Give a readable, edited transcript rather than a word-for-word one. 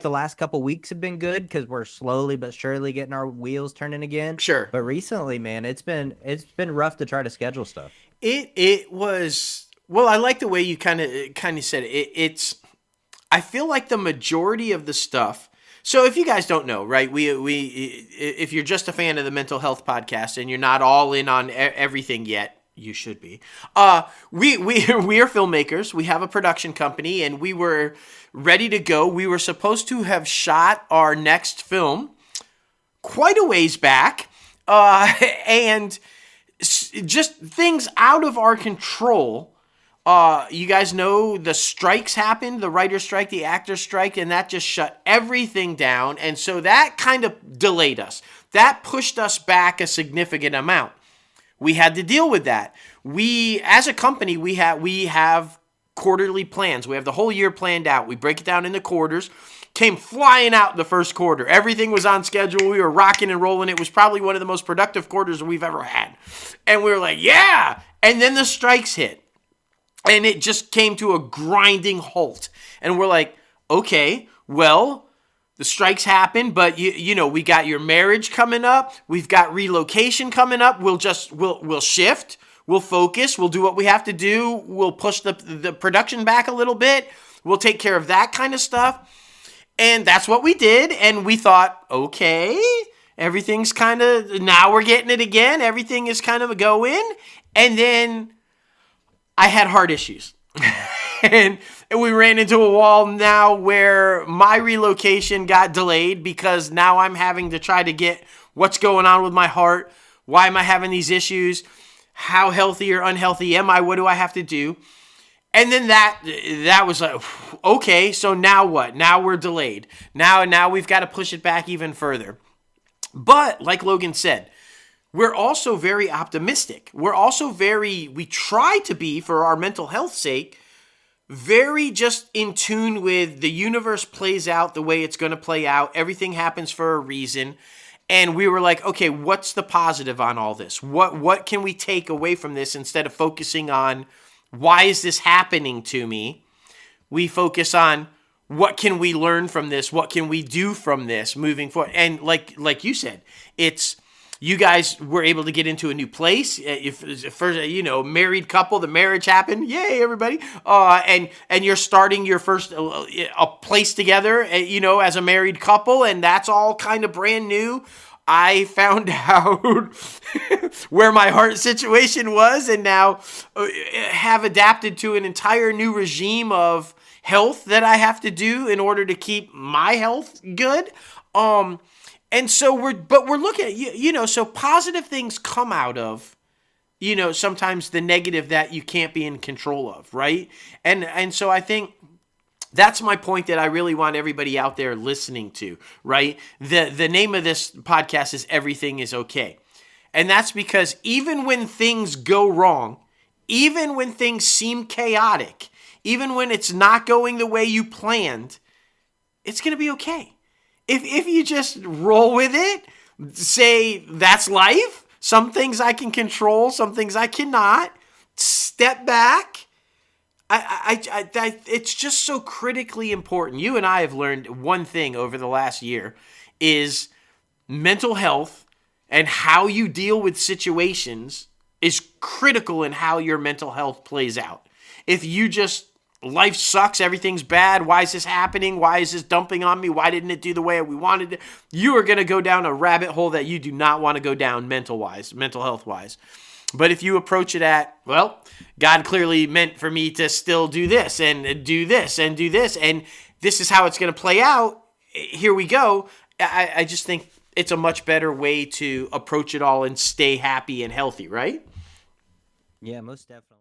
the last couple weeks have been good because we're slowly but surely getting our wheels turning again. Sure. But recently, man, it's been rough to try to schedule stuff. It was, well, I like the way you kind of said it. It's, I feel like the majority of the stuff. So if you guys don't know, right, we if you're just a fan of the mental health podcast and you're not all in on everything yet, you should be. We are filmmakers. We have a production company, and we were ready to go. We were supposed to have shot our next film quite a ways back, and just things out of our control. You guys know the strikes happened, the writer's strike, the actor's strike, and that just shut everything down. And so that kind of delayed us. That pushed us back a significant amount. We had to deal with that. We, as a company, we have quarterly plans. We have the whole year planned out. We break it down into quarters. Came flying out the first quarter. Everything was on schedule. We were rocking and rolling. It was probably one of the most productive quarters we've ever had. And we were like, yeah. And then the strikes hit. And it just came to a grinding halt. And we're like, okay, well, the strikes happen, but you know, we got your marriage coming up. We've got relocation coming up. We'll shift. We'll focus. We'll do what we have to do. We'll push the production back a little bit. We'll take care of that kind of stuff. And that's what we did. And we thought, okay, everything's kind of, now we're getting it again. Everything is kind of a go in. And then I had heart issues. and we ran into a wall now where my relocation got delayed because now I'm having to try to get what's going on with my heart. Why am I having these issues? How healthy or unhealthy am I? What do I have to do? And then that was like, okay, so now what? Now we're delayed. Now we've got to push it back even further. But like Logan said, we're also very optimistic. We're also we try to be, for our mental health sake, very just in tune with the universe plays out the way it's going to play out. Everything happens for a reason. And we were like, okay, what's the positive on all this? What can we take away from this instead of focusing on why is this happening to me? We focus on what can we learn from this? What can we do from this moving forward? And like you said, it's, you guys were able to get into a new place. If first, married couple, the marriage happened. Yay, everybody! And you're starting your first a place together. As a married couple, and that's all kind of brand new. I found out where my heart situation was, and now have adapted to an entire new regime of health that I have to do in order to keep my health good. And so we're looking at, so positive things come out of, sometimes the negative that you can't be in control of, right? And so I think that's my point that I really want everybody out there listening to, right? The name of this podcast is Everything is Okay. And that's because even when things go wrong, even when things seem chaotic, even when it's not going the way you planned, it's going to be okay. If you just roll with it, say that's life. Some things I can control, some things I cannot. Step back. It's just so critically important. You and I have learned one thing over the last year is mental health and how you deal with situations is critical in how your mental health plays out. If you just, life sucks, everything's bad, why is this happening, why is this dumping on me, why didn't it do the way we wanted it, you are going to go down a rabbit hole that you do not want to go down mental health wise. But if you approach it at, well, God clearly meant for me to still do this and do this and do this, and this is how it's going to play out, here we go. I just think it's a much better way to approach it all and stay happy and healthy, right? Yeah, most definitely.